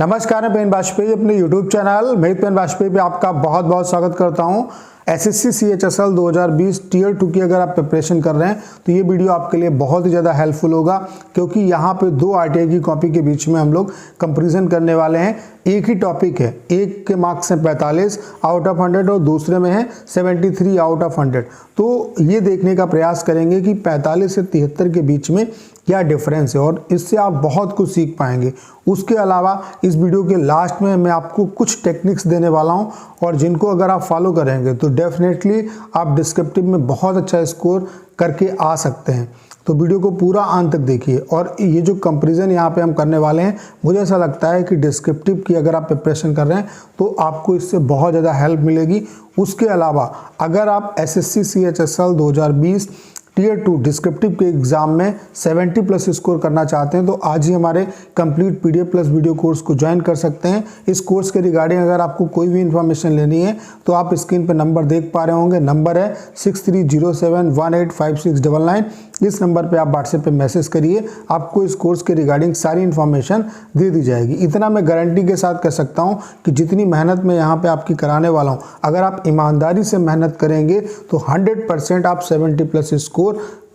नमस्कार, मैं पेन वाजपेयी अपने YouTube चैनल मेहित पेन वाजपेयी पे आपका बहुत बहुत स्वागत करता हूं। एसएससी CHSL 2020 टियर 2 की अगर आप प्रिपरेशन कर रहे हैं तो ये वीडियो आपके लिए बहुत ही ज़्यादा हेल्पफुल होगा, क्योंकि यहाँ पे दो RTI की कॉपी के बीच में हम लोग कंपैरिजन करने वाले हैं। एक ही टॉपिक है, एक के मार्क्स हैं 45 आउट ऑफ 100 और दूसरे में है 73 आउट ऑफ 100। तो ये देखने का प्रयास करेंगे कि 45 से 73 के बीच में क्या डिफरेंस है और इससे आप बहुत कुछ सीख पाएंगे। उसके अलावा इस वीडियो के लास्ट में मैं आपको कुछ टेक्निक्स देने वाला हूं और जिनको अगर आप फॉलो करेंगे तो डेफिनेटली आप डिस्क्रिप्टिव में बहुत अच्छा स्कोर करके आ सकते हैं। तो वीडियो को पूरा अंत तक देखिए। और ये जो कंपैरिजन यहाँ पे हम करने वाले हैं, मुझे ऐसा लगता है कि डिस्क्रिप्टिव की अगर आप प्रिपरेशन कर रहे हैं तो आपको इससे बहुत ज़्यादा हेल्प मिलेगी। उसके अलावा अगर आप SSC CHSL 2020 टियर 2 डिस्क्रिप्टिव के एग्जाम में 70 प्लस स्कोर करना चाहते हैं तो आज ही हमारे complete PDF plus video course को ज्वाइन कर सकते हैं। इस कोर्स के रिगार्डिंग अगर आपको कोई भी इंफॉर्मेशन लेनी है तो आप स्क्रीन पर नंबर देख पा रहे होंगे। नंबर है 6307185699। इस नंबर पे आप व्हाट्सएप पे मैसेज करिए, आपको इस कोर्स के रिगार्डिंग सारी इन्फॉर्मेशन दे दी जाएगी। इतना मैं गारंटी के साथ कह सकता हूँ कि जितनी मेहनत मैं यहाँ पे आपकी कराने वाला हूँ, अगर आप ईमानदारी से मेहनत करेंगे तो 100% आप 70 प्लस स्कोर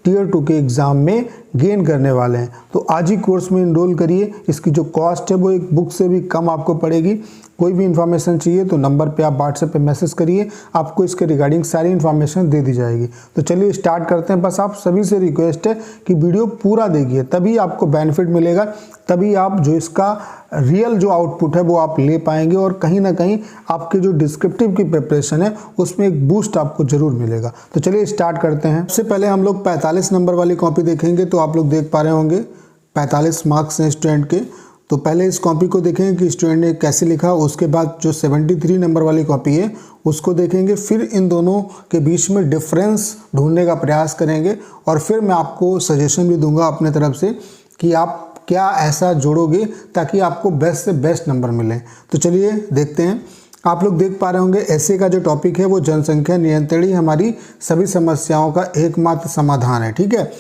टियर 2 के एग्जाम में गेन करने वाले हैं। तो आज ही कोर्स में इनरोल करिए। इसकी जो कॉस्ट है वो एक बुक से भी कम आपको पड़ेगी। कोई भी इन्फॉर्मेशन चाहिए तो नंबर पे आप व्हाट्सएप पे मैसेज करिए, आपको इसके रिगार्डिंग सारी इन्फॉर्मेशन दे दी जाएगी। तो चलिए स्टार्ट करते हैं। बस आप सभी से रिक्वेस्ट है कि वीडियो पूरा देखिए, तभी आपको बेनिफिट मिलेगा, तभी आप जो इसका रियल जो आउटपुट है वो आप ले पाएंगे और कहीं ना कहीं आपके जो डिस्क्रिप्टिव की प्रिपरेशन है उसमें एक बूस्ट आपको जरूर मिलेगा। तो चलिए स्टार्ट करते हैं। सबसे पहले हम लोग 45 नंबर वाली कॉपी देखेंगे। तो आप लोग देख पा रहे होंगे 45 मार्क्स हैं स्टूडेंट के। तो पहले इस कॉपी को देखेंगे कि स्टूडेंट ने कैसे लिखा, उसके बाद जो 73 नंबर वाली कॉपी है उसको देखेंगे, फिर इन दोनों के बीच में डिफरेंस ढूंढने का प्रयास करेंगे और फिर मैं आपको सजेशन भी दूंगा अपने तरफ से कि आप क्या ऐसा जोड़ोगे ताकि आपको बेस्ट से बेस्ट नंबर मिले। तो चलिए देखते हैं। आप लोग देख पा रहे होंगे ऐसे का जो टॉपिक है वो जनसंख्या नियंत्रण ही हमारी सभी समस्याओं का एकमात्र समाधान है, ठीक है।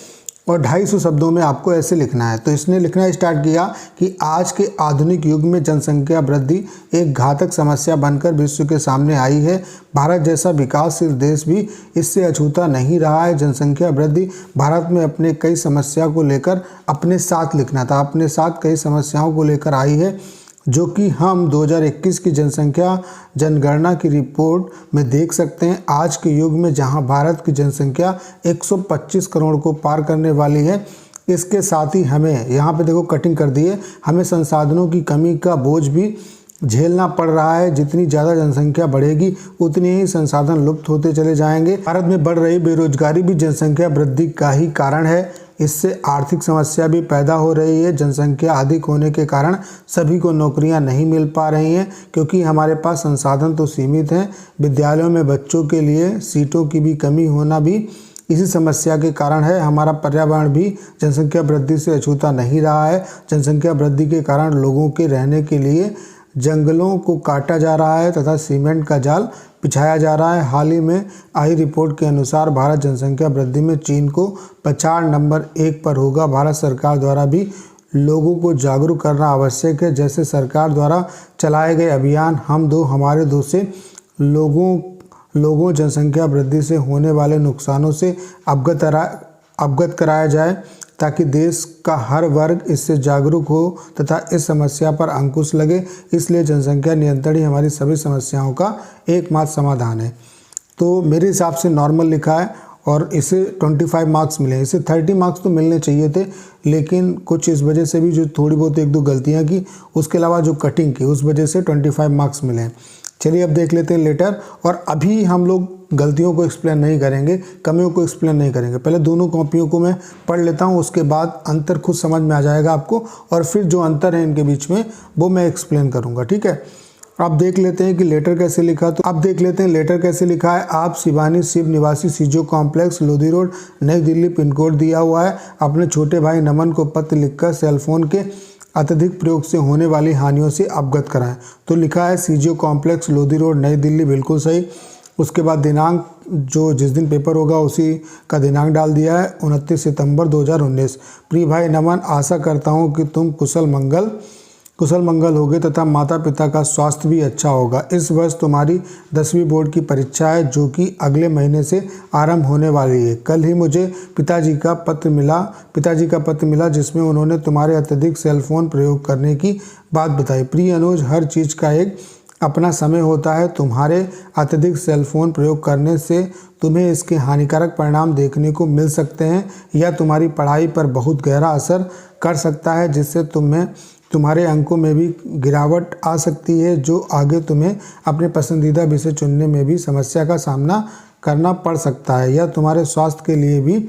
और 250 शब्दों में आपको ऐसे लिखना है। तो इसने लिखना स्टार्ट किया कि आज के आधुनिक युग में जनसंख्या वृद्धि एक घातक समस्या बनकर विश्व के सामने आई है। भारत जैसा विकासशील देश भी इससे अछूता नहीं रहा है। जनसंख्या वृद्धि भारत में अपने कई समस्या को लेकर अपने साथ लिखना था, अपने साथ कई समस्याओं को लेकर आई है, जो कि हम 2021 की जनसंख्या जनगणना की रिपोर्ट में देख सकते हैं। आज के युग में जहां भारत की जनसंख्या 125 करोड़ को पार करने वाली है, इसके साथ ही हमें यहाँ पे देखो कटिंग कर दी है, हमें संसाधनों की कमी का बोझ भी झेलना पड़ रहा है। जितनी ज़्यादा जनसंख्या बढ़ेगी उतनी ही संसाधन लुप्त होते चले जाएंगे। भारत में बढ़ रही बेरोजगारी भी जनसंख्या वृद्धि का ही कारण है। इससे आर्थिक समस्या भी पैदा हो रही है। जनसंख्या अधिक होने के कारण सभी को नौकरियां नहीं मिल पा रही हैं, क्योंकि हमारे पास संसाधन तो सीमित हैं। विद्यालयों में बच्चों के लिए सीटों की भी कमी होना भी इसी समस्या के कारण है। हमारा पर्यावरण भी जनसंख्या वृद्धि से अछूता नहीं रहा है। जनसंख्या वृद्धि के कारण लोगों के रहने के लिए जंगलों को काटा जा रहा है तथा सीमेंट का जाल बिछाया जा रहा है। हाल ही में आई रिपोर्ट के अनुसार भारत जनसंख्या वृद्धि में चीन को पछाड़ नंबर 1 पर होगा। भारत सरकार द्वारा भी लोगों को जागरूक करना आवश्यक है। जैसे सरकार द्वारा चलाए गए अभियान हम दो हमारे दो से लोगों जनसंख्या वृद्धि से होने वाले नुकसानों से अवगत कराया जाए, ताकि देश का हर वर्ग इससे जागरूक हो तथा इस समस्या पर अंकुश लगे। इसलिए जनसंख्या नियंत्रण ही हमारी सभी समस्याओं का एकमात्र समाधान है। तो मेरे हिसाब से नॉर्मल लिखा है और इसे 25 मार्क्स मिले। इसे 30 मार्क्स तो मिलने चाहिए थे, लेकिन कुछ इस वजह से भी जो थोड़ी बहुत 1-2 गलतियाँ की, उसके अलावा जो कटिंग की उस वजह से 25 मार्क्स मिले। चलिए अब देख लेते हैं लेटर। और अभी हम लोग गलतियों को एक्सप्लेन नहीं करेंगे, कमियों को एक्सप्लेन नहीं करेंगे। पहले दोनों कॉपियों को मैं पढ़ लेता हूं, उसके बाद अंतर खुद समझ में आ जाएगा आपको और फिर जो अंतर है इनके बीच में वो मैं एक्सप्लेन करूंगा, ठीक है। अब देख लेते हैं कि लेटर कैसे लिखा। तो अब देख लेते हैं लेटर कैसे लिखा है। आप शिवानी शिव निवासी सीजो कॉम्प्लेक्स लोधी रोड नई दिल्ली पिन कोड दिया हुआ है। अपने छोटे भाई नमन को पत्र लिखकर सेलफोन के अत्यधिक प्रयोग से होने वाली हानियों से अवगत कराएं। तो लिखा है सीजो कॉम्प्लेक्स लोधी रोड नई दिल्ली, बिल्कुल सही। उसके बाद दिनांक जो जिस दिन पेपर होगा उसी का दिनांक डाल दिया है 29 सितंबर 2019। प्रिय भाई नमन, आशा करता हूं कि तुम कुशल मंगल कुशल मंगल होगे तथा माता पिता का स्वास्थ्य भी अच्छा होगा। इस वर्ष तुम्हारी 10वीं बोर्ड की परीक्षा है जो कि अगले महीने से आरंभ होने वाली है। कल ही मुझे पिताजी का पत्र मिला जिसमें उन्होंने तुम्हारे अत्यधिक सेलफोन प्रयोग करने की बात बताई। प्रिय अनुज, हर चीज़ का एक अपना समय होता है। तुम्हारे अत्यधिक सेलफोन प्रयोग करने से तुम्हें इसके हानिकारक परिणाम देखने को मिल सकते हैं या तुम्हारी पढ़ाई पर बहुत गहरा असर कर सकता है, जिससे तुम्हारे अंकों में भी गिरावट आ सकती है, जो आगे तुम्हें अपने पसंदीदा विषय चुनने में भी समस्या का सामना करना पड़ सकता है। यह तुम्हारे स्वास्थ्य के लिए भी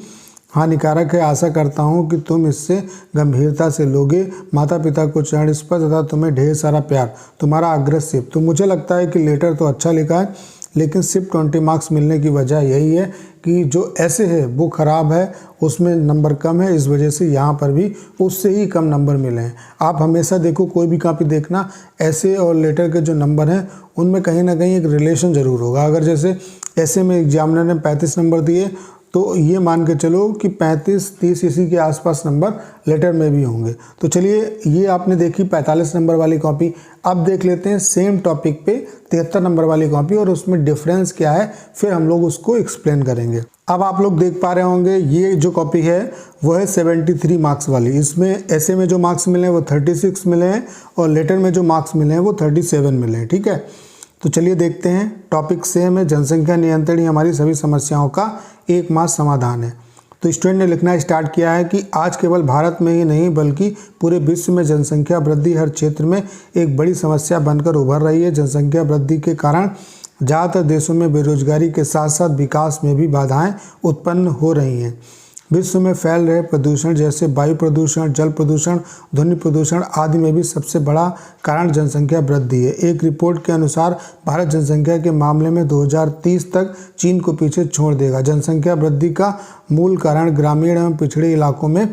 हानिकारक है। आशा करता हूँ कि तुम इससे गंभीरता से लोगे। माता पिता को चरण स्पर्श तथा तुम्हें ढेर सारा प्यार। तुम्हारा अग्रसिप। तो मुझे लगता है कि लेटर तो अच्छा लिखा है, लेकिन सिर्फ 20 मार्क्स मिलने की वजह यही है कि जो ऐसे है वो ख़राब है, उसमें नंबर कम है, इस वजह से यहाँ पर भी उससे ही कम नंबर मिले हैं। आप हमेशा देखो, कोई भी कॉपी देखना, ऐसे और लेटर के जो नंबर हैं उनमें कहीं ना कहीं एक रिलेशन ज़रूर होगा। अगर जैसे ऐसे में एग्जामिनर ने 35 नंबर दिए तो ये मान के चलो कि 35-30 इसी के आसपास नंबर लेटर में भी होंगे। तो चलिए, ये आपने देखी 45 नंबर वाली कॉपी। अब देख लेते हैं सेम टॉपिक पे 73 नंबर वाली कॉपी और उसमें डिफरेंस क्या है, फिर हम लोग उसको एक्सप्लेन करेंगे। अब आप लोग देख पा रहे होंगे, ये जो कॉपी है वो है 73 मार्क्स वाली। इसमें ऐसे में जो मार्क्स मिले हैं वो 36 मिले हैं और लेटर में जो मार्क्स मिले हैं वो 37 मिले हैं। ठीक है, तो चलिए देखते हैं। टॉपिक सेम है, जनसंख्या नियंत्रण ही हमारी सभी समस्याओं का एकमात्र समाधान है। तो स्टूडेंट ने लिखना स्टार्ट किया है कि आज केवल भारत में ही नहीं बल्कि पूरे विश्व में जनसंख्या वृद्धि हर क्षेत्र में एक बड़ी समस्या बनकर उभर रही है। जनसंख्या वृद्धि के कारण ज़्यादातर देशों में बेरोजगारी के साथ साथ विकास में भी बाधाएं उत्पन्न हो रही हैं। विश्व में फैल रहे प्रदूषण जैसे वायु प्रदूषण, जल प्रदूषण, ध्वनि प्रदूषण आदि में भी सबसे बड़ा कारण जनसंख्या वृद्धि है। एक रिपोर्ट के अनुसार भारत जनसंख्या के मामले में 2030 तक चीन को पीछे छोड़ देगा। जनसंख्या वृद्धि का मूल कारण ग्रामीण एवं पिछड़े इलाकों में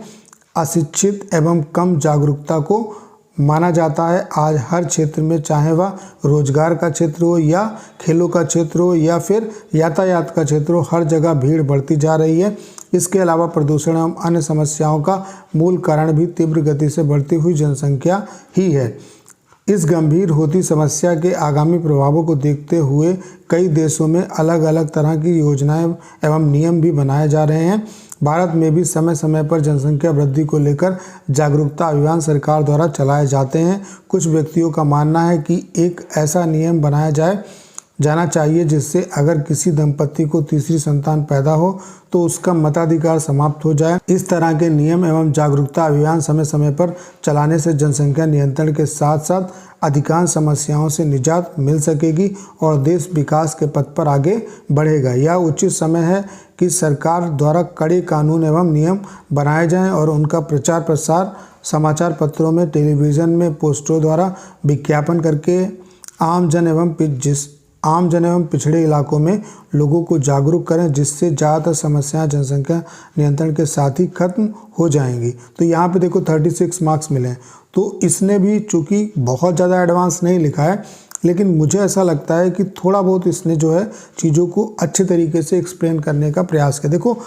अशिक्षित एवं कम जागरूकता को माना जाता है। आज हर क्षेत्र में, चाहे वह रोजगार का क्षेत्र हो या खेलों का क्षेत्र हो या फिर यातायात का क्षेत्र हो, हर जगह भीड़ बढ़ती जा रही है। इसके अलावा प्रदूषण एवं अन्य समस्याओं का मूल कारण भी तीव्र गति से बढ़ती हुई जनसंख्या ही है। इस गंभीर होती समस्या के आगामी प्रभावों को देखते हुए कई देशों में अलग अलग तरह की योजनाएं एवं नियम भी बनाए जा रहे हैं। भारत में भी समय समय पर जनसंख्या वृद्धि को लेकर जागरूकता अभियान सरकार द्वारा चलाए जाते हैं। कुछ व्यक्तियों का मानना है कि एक ऐसा नियम बनाया जाना चाहिए जिससे अगर किसी दंपति को तीसरी संतान पैदा हो तो उसका मताधिकार समाप्त हो जाए। इस तरह के नियम एवं जागरूकता अभियान समय समय पर चलाने से जनसंख्या नियंत्रण के साथ साथ अधिकांश समस्याओं से निजात मिल सकेगी और देश विकास के पथ पर आगे बढ़ेगा। यह उचित समय है कि सरकार द्वारा कड़े कानून एवं नियम बनाए जाएं और उनका प्रचार प्रसार समाचार पत्रों में, टेलीविज़न में, पोस्टरों द्वारा विज्ञापन करके आम जन एवं पिछड़े इलाकों में लोगों को जागरूक करें, जिससे ज़्यादातर समस्याएं जनसंख्या नियंत्रण के साथ ही खत्म हो जाएंगी। तो यहाँ पे देखो 36 मार्क्स मिले हैं। तो इसने भी चूँकि बहुत ज़्यादा एडवांस नहीं लिखा है, लेकिन मुझे ऐसा लगता है कि थोड़ा बहुत इसने जो है चीज़ों को अच्छे तरीके से एक्सप्लेन करने का प्रयास किया। देखो,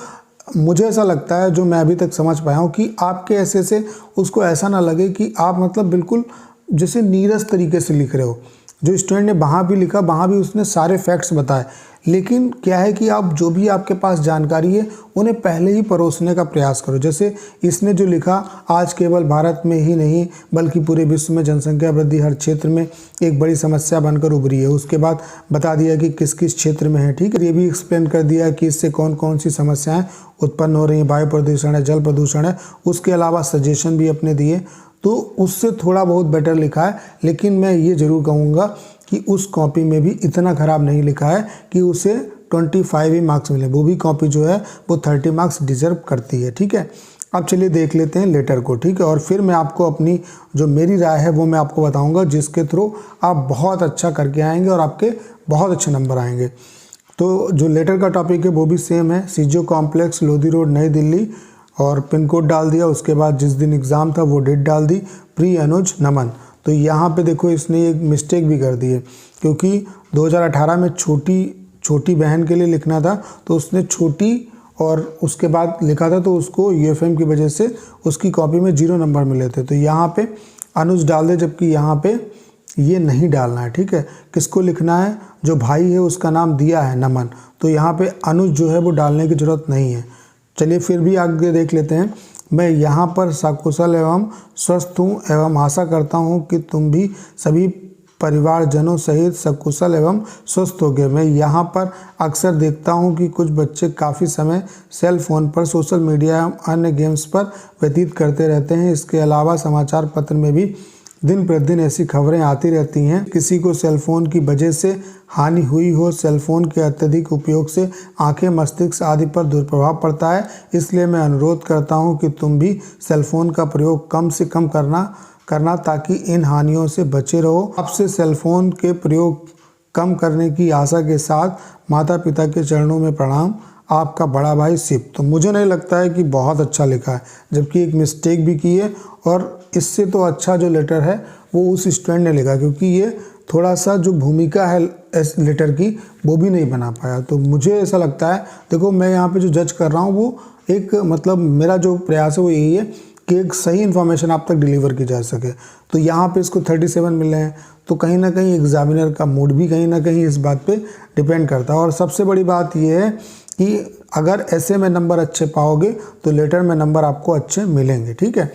मुझे ऐसा लगता है, जो मैं अभी तक समझ पाया हूँ, कि आपके ऐसे से उसको ऐसा ना लगे कि आप मतलब बिल्कुल जैसे नीरस तरीके से लिख रहे हो। जो स्टूडेंट ने वहाँ भी लिखा, वहाँ भी उसने सारे फैक्ट्स बताए, लेकिन क्या है कि आप जो भी आपके पास जानकारी है उन्हें पहले ही परोसने का प्रयास करो। जैसे इसने जो लिखा, आज केवल भारत में ही नहीं बल्कि पूरे विश्व में जनसंख्या वृद्धि हर क्षेत्र में एक बड़ी समस्या बनकर उभरी है। उसके बाद बता दिया कि किस किस क्षेत्र में है। ठीक है, ये भी एक्सप्लेन कर दिया कि इससे कौन कौन सी समस्याएं उत्पन्न हो रही हैं। वायु प्रदूषण है, जल प्रदूषण है। उसके अलावा सजेशन भी अपने दिए, तो उससे थोड़ा बहुत बेटर लिखा है। लेकिन मैं ये ज़रूर कहूँगा कि उस कॉपी में भी इतना ख़राब नहीं लिखा है कि उसे 25 ही मार्क्स मिले। वो भी कॉपी जो है वो 30 मार्क्स डिजर्व करती है। ठीक है, अब चलिए देख लेते हैं लेटर को। ठीक है, और फिर मैं आपको अपनी जो मेरी राय है वो मैं आपको बताऊँगा, जिसके थ्रू आप बहुत अच्छा करके आएंगे और आपके बहुत अच्छे नंबर आएंगे। तो जो लेटर का टॉपिक है वो भी सेम है, सीजो कॉम्प्लेक्स, लोधी रोड, नई दिल्ली, और पिन कोड डाल दिया। उसके बाद जिस दिन एग्ज़ाम था वो डेट डाल दी, प्रिय अनुज नमन। तो यहाँ पे देखो इसने एक मिस्टेक भी कर दी है, क्योंकि 2018 में छोटी बहन के लिए लिखना था तो उसने छोटी और उसके बाद लिखा था, तो उसको यूएफएम की वजह से उसकी कॉपी में 0 नंबर मिले थे। तो यहाँ पे अनुज डाल दे, जबकि यहाँ पे ये नहीं डालना है। ठीक है, किसको लिखना है? जो भाई है उसका नाम दिया है नमन, तो यहाँ पे अनुज जो है वो डालने की ज़रूरत नहीं है। चलिए फिर भी आगे देख लेते हैं। मैं यहाँ पर सकुशल एवं स्वस्थ हूँ एवं आशा करता हूँ कि तुम भी सभी परिवारजनों सहित सकुशल एवं स्वस्थ हो गए। मैं यहाँ पर अक्सर देखता हूँ कि कुछ बच्चे काफ़ी समय सेल फोन पर, सोशल मीडिया एवं अन्य गेम्स पर व्यतीत करते रहते हैं। इसके अलावा समाचार पत्र में भी दिन प्रतिदिन ऐसी खबरें आती रहती हैं। किसी को सेलफोन की वजह से हानि हुई हो। सेलफोन के अत्यधिक उपयोग से आंखें, मस्तिष्क आदि पर दुष्प्रभाव पड़ता है। इसलिए मैं अनुरोध करता हूं कि तुम भी सेलफोन का प्रयोग कम से कम करना ताकि इन हानियों से बचे रहो। आपसे सेलफोन के प्रयोग कम करने की आशा के साथ माता पिता के चरणों में प्रणाम, आपका बड़ा भाई शिव। तो मुझे नहीं लगता है कि बहुत अच्छा लिखा है, जबकि एक मिस्टेक भी की है, और इससे तो अच्छा जो लेटर है वो उस स्टूडेंट ने लिखा, क्योंकि ये थोड़ा सा जो भूमिका है इस लेटर की वो भी नहीं बना पाया। तो मुझे ऐसा लगता है, देखो मैं यहाँ पे जो जज कर रहा हूँ वो एक मतलब मेरा जो प्रयास है वो यही है कि एक सही इन्फॉर्मेशन आप तक डिलीवर की जा सके। तो यहाँ पे इसको 37 मिल रहे हैं, तो कहीं ना कहीं एग्जामिनर का मूड भी कहीं ना कहीं इस बात पे डिपेंड करता है। और सबसे बड़ी बात ये है कि अगर ऐसे में नंबर अच्छे पाओगे तो लेटर में नंबर आपको अच्छे मिलेंगे। ठीक है,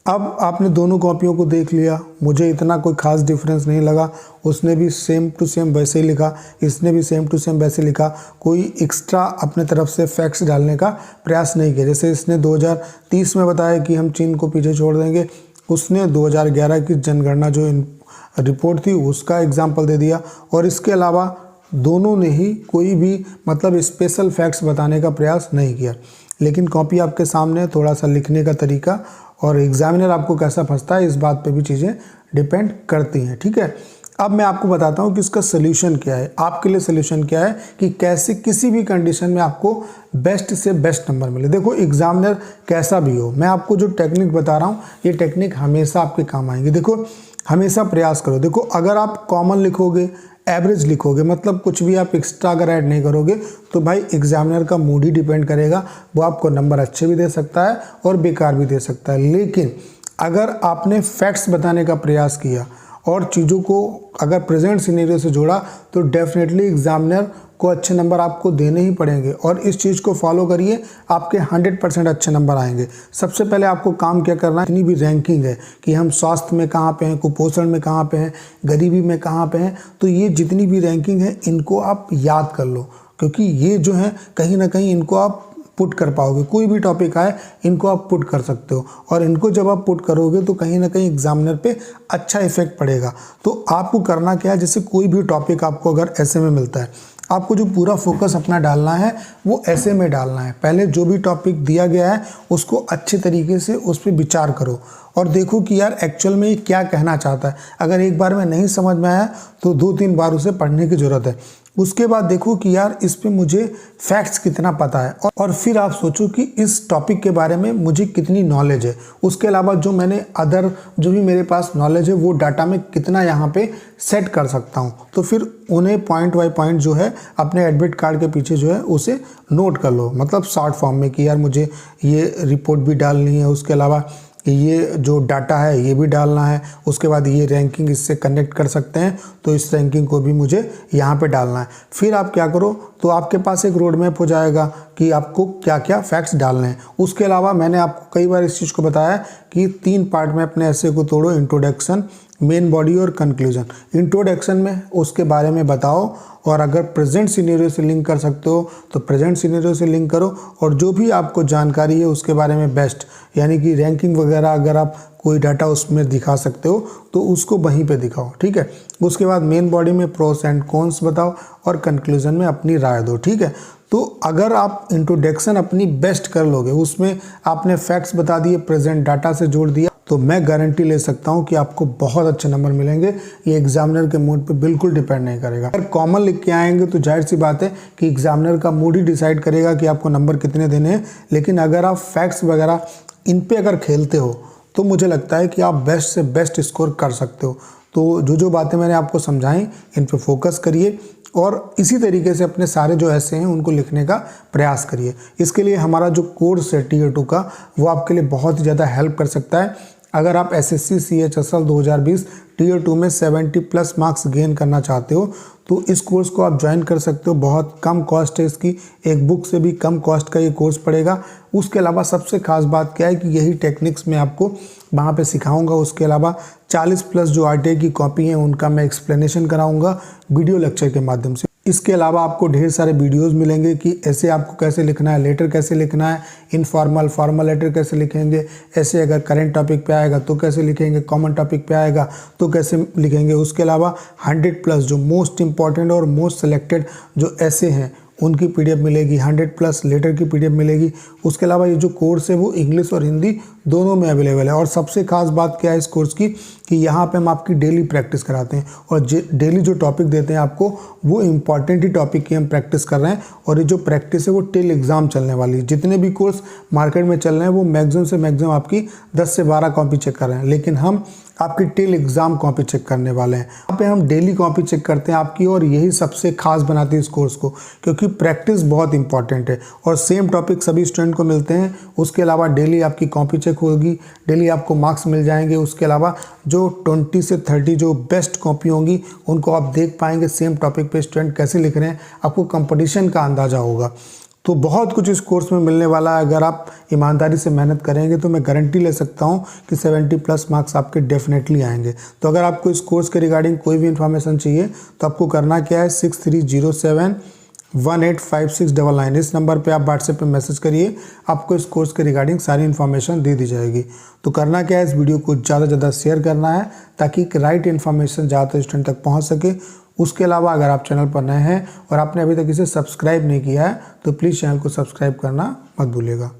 अब आपने दोनों कॉपियों को देख लिया, मुझे इतना कोई खास डिफरेंस नहीं लगा। उसने भी सेम टू सेम वैसे ही लिखा, इसने भी सेम टू सेम वैसे लिखा, कोई एक्स्ट्रा अपने तरफ से फैक्ट्स डालने का प्रयास नहीं किया। जैसे इसने 2030 में बताया कि हम चीन को पीछे छोड़ देंगे, उसने 2011 की जनगणना जो रिपोर्ट थी उसका एग्जाम्पल दे दिया। और इसके अलावा दोनों ने ही कोई भी मतलब स्पेशल फैक्ट्स बताने का प्रयास नहीं किया। लेकिन कॉपी आपके सामने, थोड़ा सा लिखने का तरीका और एग्जामिनर आपको कैसा फंसता है इस बात पे भी चीज़ें डिपेंड करती हैं। ठीक है, अब मैं आपको बताता हूँ कि इसका सोल्यूशन क्या है। आपके लिए सोल्यूशन क्या है कि कैसे किसी भी कंडीशन में आपको बेस्ट से बेस्ट नंबर मिले। देखो एग्जामिनर कैसा भी हो, मैं आपको जो टेक्निक बता रहा हूँ ये टेक्निक हमेशा आपके काम आएंगे। देखो हमेशा प्रयास करो। देखो अगर आप कॉमन लिखोगे, एवरेज लिखोगे, मतलब कुछ भी आप एक्स्ट्रा अगर ऐड नहीं करोगे, तो भाई एग्जामिनर का मूड ही डिपेंड करेगा, वो आपको नंबर अच्छे भी दे सकता है और बेकार भी दे सकता है। लेकिन अगर आपने फैक्ट्स बताने का प्रयास किया और चीज़ों को अगर प्रेजेंट सिनेरियो से जोड़ा, तो डेफिनेटली एग्जामिनर को अच्छे नंबर आपको देने ही पड़ेंगे। और इस चीज़ को फॉलो करिए, आपके 100% अच्छे नंबर आएंगे। सबसे पहले आपको काम क्या करना है, जितनी भी रैंकिंग है कि हम स्वास्थ्य में कहाँ पे हैं, कुपोषण में कहाँ पे हैं, गरीबी में कहाँ पे हैं, तो ये जितनी भी रैंकिंग है इनको आप याद कर लो, क्योंकि ये जो है कहीं ना कहीं इनको आप पुट कर पाओगे। कोई भी टॉपिक आए इनको आप पुट कर सकते हो, और इनको जब आप पुट करोगे तो कहीं ना कहीं एग्जामिनर पे अच्छा इफेक्ट पड़ेगा। तो आपको करना क्या है, जैसे कोई भी टॉपिक आपको अगर ऐसे में मिलता है, आपको जो पूरा फोकस अपना डालना है वो ऐसे में डालना है। पहले जो भी टॉपिक दिया गया है उसको अच्छे तरीके से उस पर विचार करो और देखो कि यार एक्चुअल में ये क्या कहना चाहता है। अगर एक बार में नहीं समझ में आया तो 2-3 बार उसे पढ़ने की ज़रूरत है। उसके बाद देखो कि यार इस पे मुझे फैक्ट्स कितना पता है, और फिर आप सोचो कि इस टॉपिक के बारे में मुझे कितनी नॉलेज है। उसके अलावा जो मैंने अदर जो भी मेरे पास नॉलेज है वो डाटा में कितना यहाँ पे सेट कर सकता हूँ। तो फिर उन्हें पॉइंट बाय पॉइंट जो है अपने एडमिट कार्ड के पीछे जो है उसे नोट कर लो, मतलब शॉर्ट फॉर्म में कि यार मुझे ये रिपोर्ट भी डालनी है, उसके अलावा ये जो डाटा है ये भी डालना है, उसके बाद ये रैंकिंग इससे कनेक्ट कर सकते हैं तो इस रैंकिंग को भी मुझे यहाँ पे डालना है। फिर आप क्या करो, तो आपके पास एक रोड मैप हो जाएगा कि आपको क्या क्या फैक्ट्स डालने हैं। उसके अलावा मैंने आपको कई बार इस चीज़ को बताया कि 3 पार्ट में अपने ऐसे को तोड़ो, इंट्रोडक्शन, मेन बॉडी और कंक्लूजन। इंट्रोडक्शन में उसके बारे में बताओ, और अगर प्रेजेंट सिनेरियो से लिंक कर सकते हो तो प्रेजेंट सिनेरियो से लिंक करो, और जो भी आपको जानकारी है उसके बारे में बेस्ट, यानी कि रैंकिंग वगैरह अगर आप कोई डाटा उसमें दिखा सकते हो तो उसको वहीं पे दिखाओ। ठीक है, उसके बाद मेन बॉडी में प्रोस एंड कॉन्स बताओ और कंक्लूजन में अपनी राय दो। ठीक है, तो अगर आप इंट्रोडक्शन अपनी बेस्ट कर लोगे, उसमें आपने फैक्ट्स बता दिए, प्रेजेंट डाटा से जोड़ दिया, तो मैं गारंटी ले सकता हूं कि आपको बहुत अच्छे नंबर मिलेंगे। ये एग्जामिनर के मूड पे बिल्कुल डिपेंड नहीं करेगा। अगर कॉमन लिख के आएंगे तो जाहिर सी बात है कि एग्जामिनर का मूड ही डिसाइड करेगा कि आपको नंबर कितने देने हैं। लेकिन अगर आप फैक्ट्स वगैरह इन पे अगर खेलते हो तो मुझे लगता है कि आप बेस्ट से बेस्ट स्कोर कर सकते हो। तो जो जो बातें मैंने आपको समझाई इन पे फोकस करिए, और इसी तरीके से अपने सारे जो ऐसे हैं उनको लिखने का प्रयास करिए। इसके लिए हमारा जो कोर्स है Tier 2 का, वो आपके लिए बहुत ही ज़्यादा हेल्प कर सकता है। अगर आप एसएससी CHSL 2020 टीयर 2 में 70+ मार्क्स गेन करना चाहते हो तो इस कोर्स को आप ज्वाइन कर सकते हो। बहुत कम कॉस्ट है इसकी, एक बुक से भी कम कॉस्ट का ये कोर्स पड़ेगा। उसके अलावा सबसे खास बात क्या है कि यही टेक्निक्स मैं आपको वहाँ पे सिखाऊंगा। उसके अलावा 40+ जो RTI की कॉपी हैं उनका मैं एक्सप्लेनेशन कराऊंगा वीडियो लेक्चर के माध्यम से। इसके अलावा आपको ढेर सारे वीडियोस मिलेंगे कि ऐसे आपको कैसे लिखना है, लेटर कैसे लिखना है, इनफॉर्मल फॉर्मल लेटर कैसे लिखेंगे, ऐसे अगर करंट टॉपिक पे आएगा तो कैसे लिखेंगे, कॉमन टॉपिक पे आएगा तो कैसे लिखेंगे। उसके अलावा 100+ जो मोस्ट इंपॉर्टेंट और मोस्ट सेलेक्टेड जो ऐसे हैं उनकी PDF मिलेगी, 100+ लेटर की PDF मिलेगी। उसके अलावा ये जो कोर्स है वो इंग्लिश और हिंदी दोनों में अवेलेबल है। और सबसे खास बात क्या है इस कोर्स की कि यहाँ पे हम आपकी डेली प्रैक्टिस कराते हैं और डेली जो टॉपिक देते हैं आपको वो इम्पॉर्टेंट ही टॉपिक की हम प्रैक्टिस कर रहे हैं। और ये जो प्रैक्टिस है वो टिल एग्ज़ाम चलने वाली है। जितने भी कोर्स मार्केट में चल रहे हैं वो मैक्सिमम से मैक्सिमम आपकी 10 से 12 कॉपी चेक कर रहे हैं, लेकिन हम आपकी टिल एग्ज़ाम कॉपी चेक करने वाले हैं। यहाँ पे हम डेली कॉपी चेक करते हैं आपकी, और यही सबसे खास बनाती है इस कोर्स को, क्योंकि प्रैक्टिस बहुत इंपॉर्टेंट है और सेम टॉपिक सभी स्टूडेंट को मिलते हैं। उसके अलावा डेली आपकी कॉपी चेक होगी, डेली आपको मार्क्स मिल जाएंगे। उसके अलावा जो 20 से 30 जो बेस्ट कॉपी होंगी उनको आप देख पाएंगे सेम टॉपिक पे स्टूडेंट कैसे लिख रहे हैं, आपको कंपटीशन का अंदाज़ा होगा। तो बहुत कुछ इस कोर्स में मिलने वाला है। अगर आप ईमानदारी से मेहनत करेंगे तो मैं गारंटी ले सकता हूं कि 70+ मार्क्स आपके डेफिनेटली आएंगे। तो अगर आपको इस कोर्स के रिगार्डिंग कोई भी इन्फॉर्मेशन चाहिए तो आपको करना क्या है, 6307185699 इस नंबर पे आप व्हाट्सएप पे मैसेज करिए। आपको इस कोर्स के रिगार्डिंग सारी इन्फॉर्मेशन दे दी जाएगी। तो करना क्या है, इस वीडियो को ज़्यादा से ज़्यादा शेयर करना है ताकि राइट इन्फॉर्मेशन ज़्यादातर स्टूडेंट तक पहुँच सके। उसके अलावा अगर आप चैनल पर नए हैं और आपने अभी तक इसे सब्सक्राइब नहीं किया है तो प्लीज़ चैनल को सब्सक्राइब करना मत भूलिएगा।